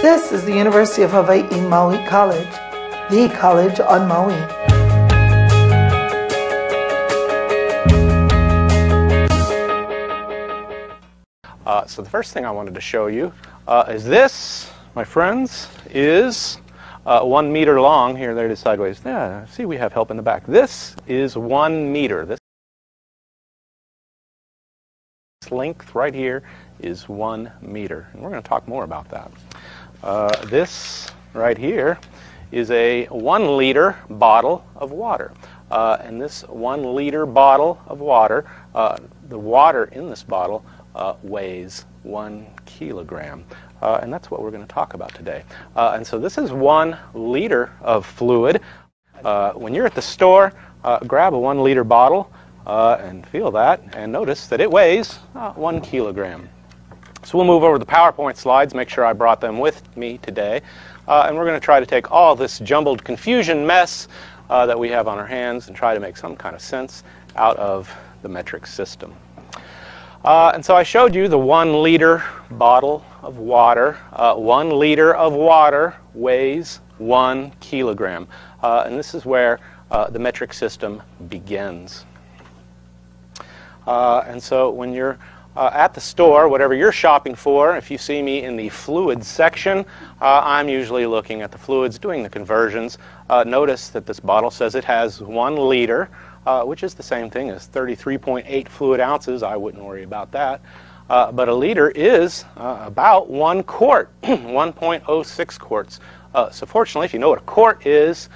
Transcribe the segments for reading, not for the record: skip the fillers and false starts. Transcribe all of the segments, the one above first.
This is the University of Hawaii Maui College, the college on Maui. So the first thing I wanted to show you is this, my friends, is 1 meter long. Here, there it is sideways. Yeah, see, we have help in the back. This is 1 meter. This length right here is 1 meter. And we're going to talk more about that. This right here is a 1 liter bottle of water. And this 1 liter bottle of water, the water in this bottle weighs 1 kilogram. And that's what we're going to talk about today. And so this is 1 liter of fluid. When you're at the store, grab a 1 liter bottle and feel that, and notice that it weighs 1 kilogram. So we'll move over the PowerPoint slides, make sure I brought them with me today. And we're going to try to take all this jumbled confusion mess that we have on our hands and try to make some kind of sense out of the metric system. And so I showed you the 1 liter bottle of water. 1 liter of water weighs 1 kilogram. And this is where the metric system begins. And so when you're at the store, whatever you're shopping for, if you see me in the fluids section, I'm usually looking at the fluids, doing the conversions. Notice that this bottle says it has 1 liter. Which is the same thing as 33.8 fluid ounces. I wouldn't worry about that. But a liter is about 1 quart, 1.06 quarts. So fortunately, if you know what a quart is,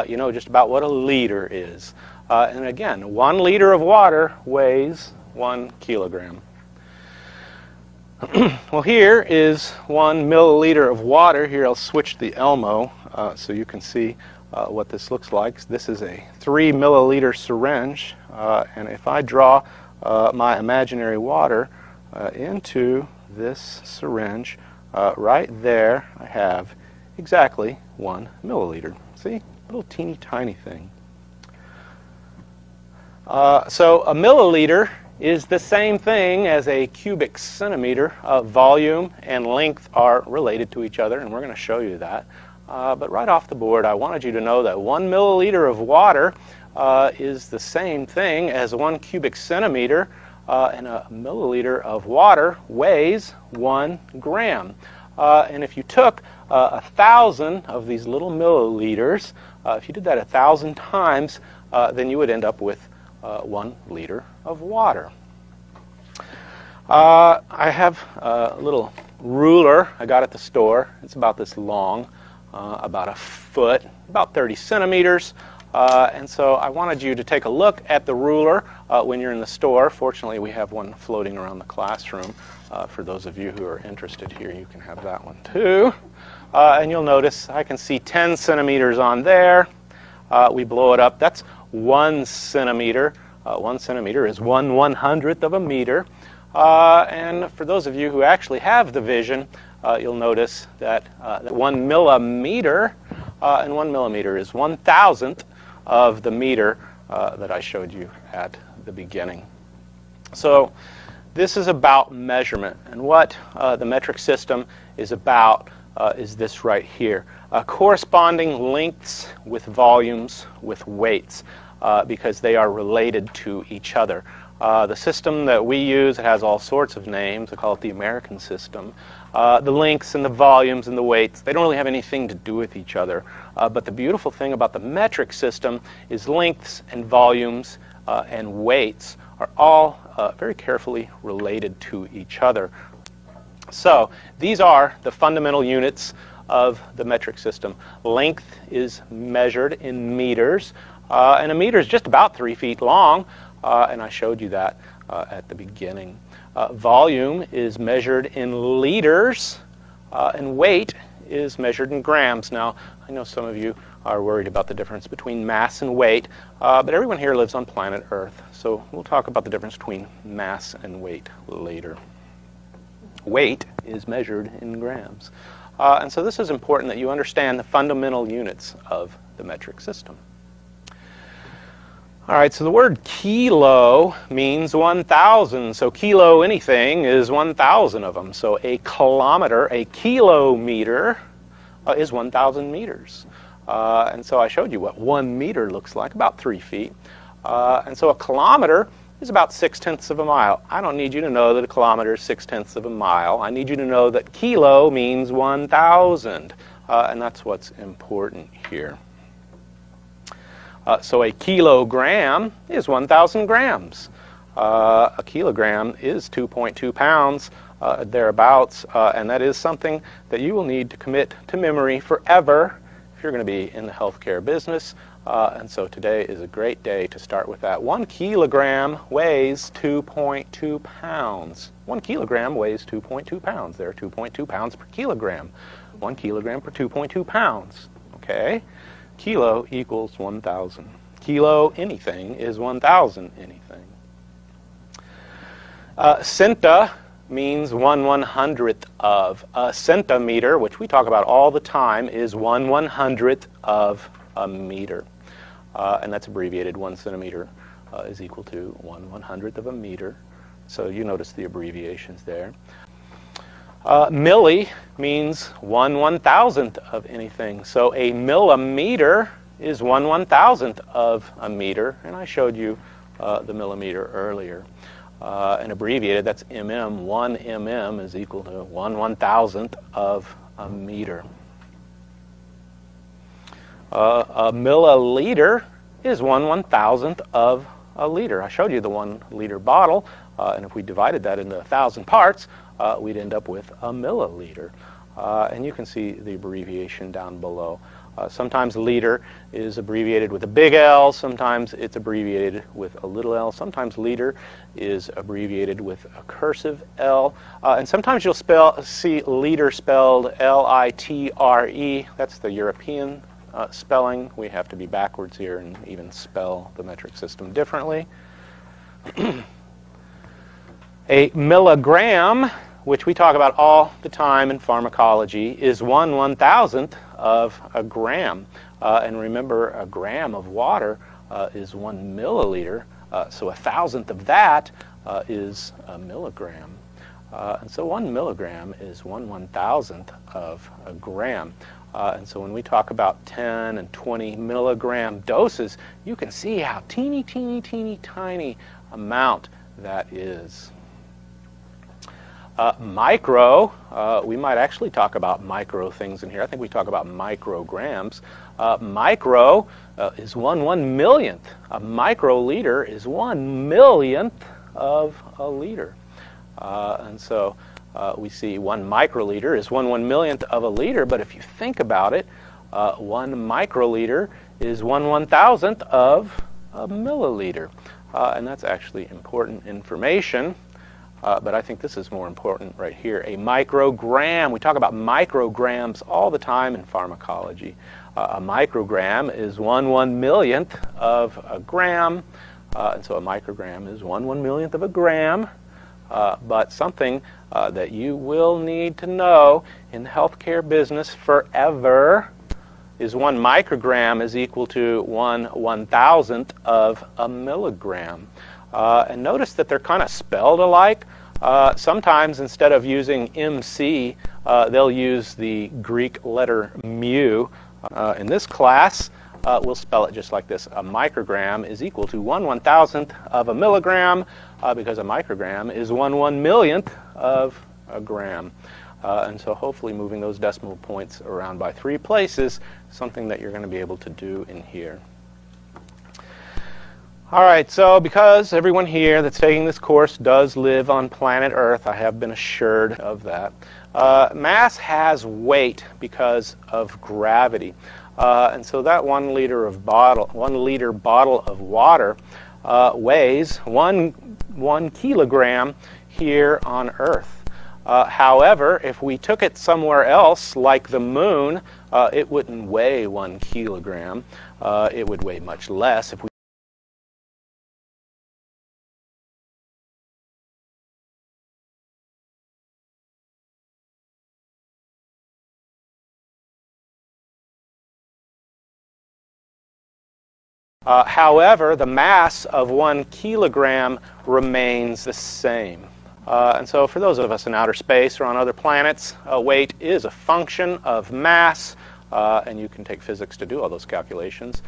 you know just about what a liter is. And again, 1 liter of water weighs 1 kilogram. Well, here is 1 milliliter of water. Here I'll switch the Elmo so you can see what this looks like. This is a 3 milliliter syringe, and if I draw my imaginary water into this syringe, right there I have exactly 1 milliliter. See? Little teeny tiny thing. So a milliliter is the same thing as a cubic centimeter. Volume and length are related to each other, and we're going to show you that. But right off the board, I wanted you to know that 1 milliliter of water is the same thing as 1 cubic centimeter, and a milliliter of water weighs 1 gram. And if you took 1,000 of these little milliliters, if you did that 1,000 times, then you would end up with 1 liter of water. I have a little ruler I got at the store. It's about this long. About 1 foot, about 30 centimeters. And so I wanted you to take a look at the ruler when you're in the store. Fortunately, we have one floating around the classroom. For those of you who are interested here, you can have that one too. And you'll notice I can see 10 centimeters on there. We blow it up. That's 1 centimeter. 1 centimeter is 1/100th of a meter. And for those of you who actually have the vision, you'll notice that 1 millimeter, and 1 millimeter is 1,000th of the meter that I showed you at the beginning. So this is about measurement, and what the metric system is about is this right here. Corresponding lengths with volumes with weights, because they are related to each other. The system that we use, it has all sorts of names. We call it the American system. The lengths and the volumes and the weights, they don't really have anything to do with each other. But the beautiful thing about the metric system is lengths and volumes and weights are all very carefully related to each other. So these are the fundamental units of the metric system. Length is measured in meters, and a meter is just about 3 feet long. And I showed you that at the beginning. Volume is measured in liters, and weight is measured in grams. Now, I know some of you are worried about the difference between mass and weight, but everyone here lives on planet Earth, so we'll talk about the difference between mass and weight later. Weight is measured in grams. And so this is important that you understand the fundamental units of the metric system. All right, so the word kilo means 1,000. So kilo anything is 1,000 of them. So a kilometer, a kilometer, is 1,000 meters. And so I showed you what 1 meter looks like, about 3 feet. And so a kilometer is about 6/10 of a mile. I don't need you to know that a kilometer is 6/10 of a mile. I need you to know that kilo means 1,000. And that's what's important here. So a kilogram is 1,000 grams. A kilogram is 2.2 pounds, thereabouts, and that is something that you will need to commit to memory forever if you're going to be in the healthcare business. And so today is a great day to start with that. 1 kilogram weighs 2.2 pounds. 1 kilogram weighs 2.2 pounds. There are 2.2 pounds per kilogram. 1 kilogram per 2.2 pounds. Okay? Kilo equals 1,000. Kilo anything is 1,000 anything. Centa means 1/100th of. A centimeter, which we talk about all the time, is 1/100th of a meter. And that's abbreviated. 1 centimeter is equal to 1/100th of a meter. So you notice the abbreviations there. Milli means 1/1000th of anything. So a millimeter is 1/1000th of a meter, and I showed you the millimeter earlier. And abbreviated, that's mm. 1 mm is equal to 1/1000th of a meter. A milliliter is 1/1000th of a liter. I showed you the 1 liter bottle, and if we divided that into 1,000 parts, we'd end up with a milliliter. And you can see the abbreviation down below. Sometimes liter is abbreviated with a big L, sometimes it's abbreviated with a little l, sometimes liter is abbreviated with a cursive L, and sometimes you'll see liter spelled L-I-T-R-E. That's the European spelling. We have to be backwards here and even spell the metric system differently. A milligram, which we talk about all the time in pharmacology, is 1/1000th of a gram. And remember, a gram of water is 1 milliliter, so 1,000th of that is a milligram. And so 1 milligram is 1/1000th of a gram. And so when we talk about 10 and 20 milligram doses, you can see how teeny, teeny, teeny, tiny amount that is. Micro, we might actually talk about micro things in here. I think we talk about micrograms. Micro is 1/1,000,000th. A microliter is 1/1,000,000th of a liter. And so we see 1 microliter is 1/1,000,000th of a liter, but if you think about it, 1 microliter is 1/1000th of a milliliter. And that's actually important information. But I think this is more important right here. A microgram. We talk about micrograms all the time in pharmacology. A microgram is 1/1,000,000th of a gram. And so a microgram is 1/1,000,000th of a gram. But something that you will need to know in the healthcare business forever is 1 microgram is equal to 1/1000th of a milligram. And notice that they're kind of spelled alike. Sometimes instead of using MC, they'll use the Greek letter mu. In this class, we'll spell it just like this. A microgram is equal to 1/1000th of a milligram, because a microgram is 1/1,000,000th of a gram. And so hopefully moving those decimal points around by 3 places is something that you're going to be able to do in here. All right, so because everyone here that's taking this course does live on planet Earth, I have been assured of that, mass has weight because of gravity. And so that 1 liter bottle of water weighs 1 kilogram here on Earth. However, if we took it somewhere else, like the moon, it wouldn't weigh 1 kilogram. It would weigh much less. If we However, the mass of 1 kilogram remains the same. And so for those of us in outer space or on other planets, weight is a function of mass, and you can take physics to do all those calculations.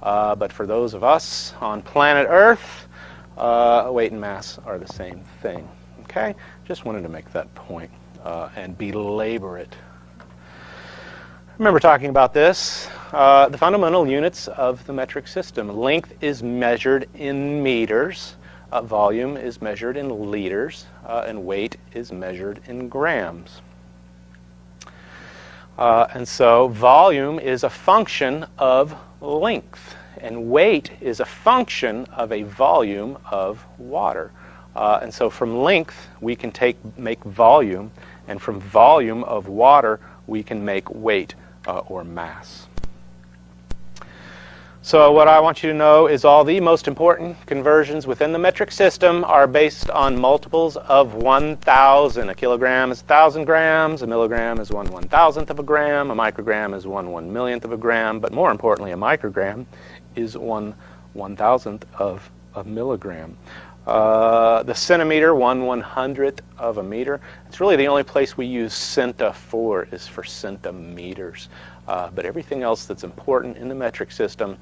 But for those of us on planet Earth, weight and mass are the same thing. Okay? Just wanted to make that point and belabor it. Remember talking about this, the fundamental units of the metric system. Length is measured in meters, volume is measured in liters, and weight is measured in grams. And so volume is a function of length, and weight is a function of a volume of water. And so from length, we can make volume, and from volume of water, we can make weight or mass. So what I want you to know is all the most important conversions within the metric system are based on multiples of 1,000. A kilogram is 1,000 grams, a milligram is 1/1000th of a gram, a microgram is 1/1,000,000th of a gram, but more importantly, a microgram is 1/1000th of a milligram. The centimeter, 1/100th of a meter. It's really the only place we use centa for is for centimeters. But everything else that's important in the metric system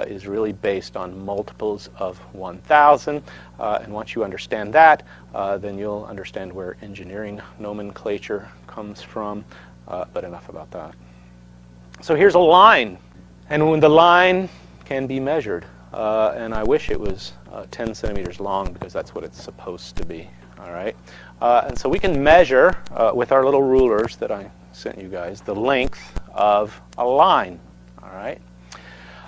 is really based on multiples of 1,000. And once you understand that, then you'll understand where engineering nomenclature comes from. But enough about that. So here's a line. And when the line can be measured. And I wish it was 10 centimeters long because that's what it's supposed to be. All right. And so we can measure with our little rulers that I sent you guys the length of a line. All right.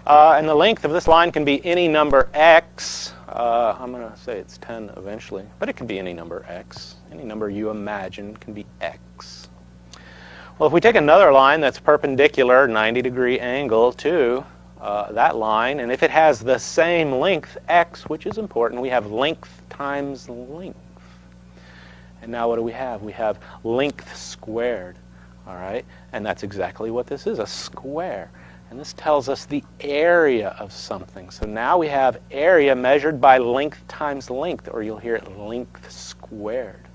And the length of this line can be any number x. I'm going to say it's 10 eventually, but it can be any number x. Any number you imagine can be x. Well, if we take another line that's perpendicular, 90-degree angle to that line, and if it has the same length, x, which is important, we have length times length. And now what do we have? We have length squared, all right? And that's exactly what this is, a square. And this tells us the area of something. So now we have area measured by length times length, or you'll hear it length squared,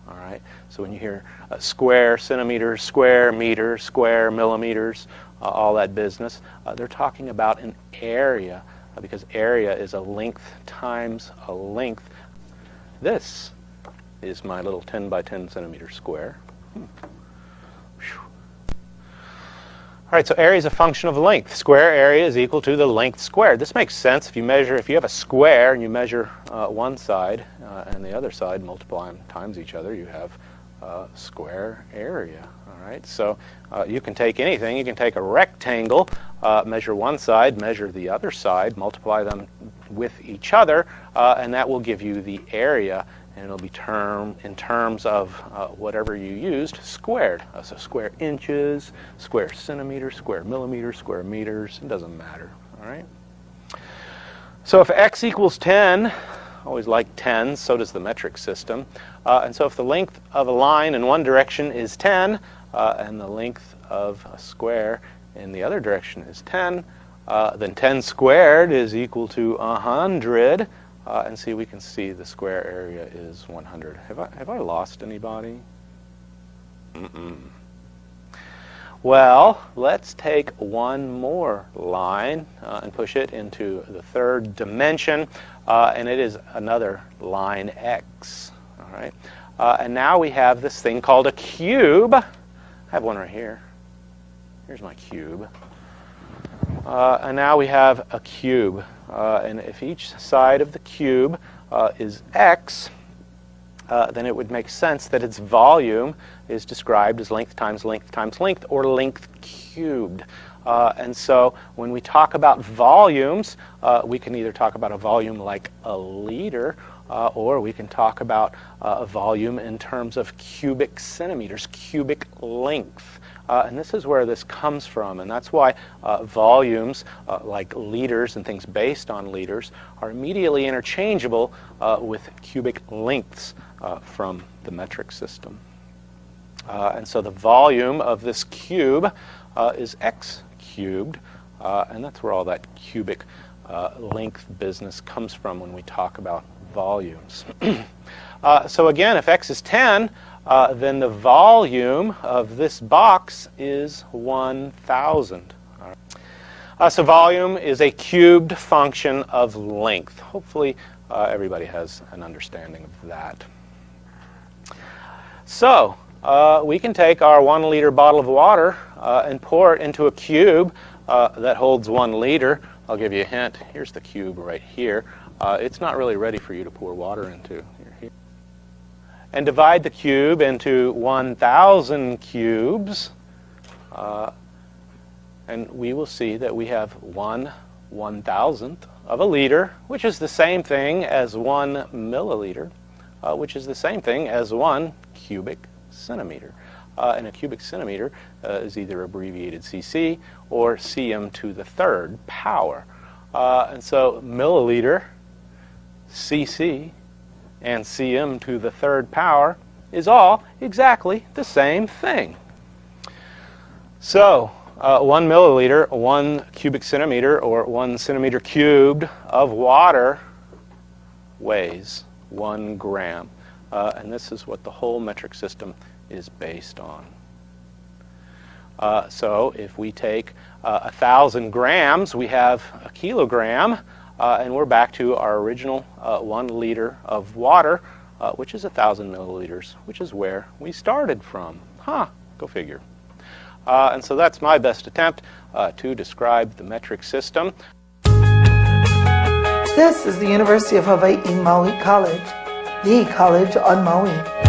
all right? So when you hear square, centimeters, square, meters, square, millimeters, all that business, they're talking about an area because area is a length times a length. This is my little 10 by 10 centimeter square. All right, so area is a function of length. Square area is equal to the length squared. This makes sense if you have a square and you measure one side and the other side, multiply them times each other, you have square area. All right, so you can take anything. You can take a rectangle, measure one side, measure the other side, multiply them with each other, and that will give you the area, and it'll be in terms of whatever you used, squared. So square inches, square centimeters, square millimeters, square meters. It doesn't matter. All right. So if x equals 10, always like 10, so does the metric system. And so if the length of a line in one direction is 10, and the length of a square in the other direction is 10, then 10 squared is equal to 100. And see, we can see the square area is 100. Have I lost anybody? Well, let's take one more line and push it into the third dimension, and it is another line x. All right, and now we have this thing called a cube. I have one right here. Here's my cube. And now we have a cube. And if each side of the cube is x, then it would make sense that its volume is described as length times length times length, or length cubed. And so when we talk about volumes, we can either talk about a volume like a liter, or we can talk about a volume in terms of cubic centimeters, cubic length. And this is where this comes from, and that's why volumes like liters and things based on liters are immediately interchangeable with cubic lengths from the metric system. And so the volume of this cube is x cubed, and that's where all that cubic length business comes from when we talk about volumes. So again, if x is 10, then the volume of this box is 1,000. So volume is a cubed function of length. Hopefully everybody has an understanding of that. So we can take our 1 liter bottle of water and pour it into a cube that holds 1 liter. I'll give you a hint. Here's the cube right here. It's not really ready for you to pour water into. Here. And divide the cube into 1,000 cubes. And we will see that we have 1/1,000th of a liter, which is the same thing as 1 milliliter, which is the same thing as 1 cubic centimeter. And a cubic centimeter is either abbreviated cc or cm to the 3rd power. And so milliliter, cc, and cm to the 3rd power is all exactly the same thing. So 1 milliliter, 1 cubic centimeter, or 1 centimeter cubed of water weighs 1 gram. And this is what the whole metric system is based on. So if we take 1,000 grams, we have a kilogram, and we're back to our original 1 liter of water, which is 1,000 milliliters, which is where we started from. Go figure. And so that's my best attempt to describe the metric system. This is the University of Hawaii Maui College, the college on Maui.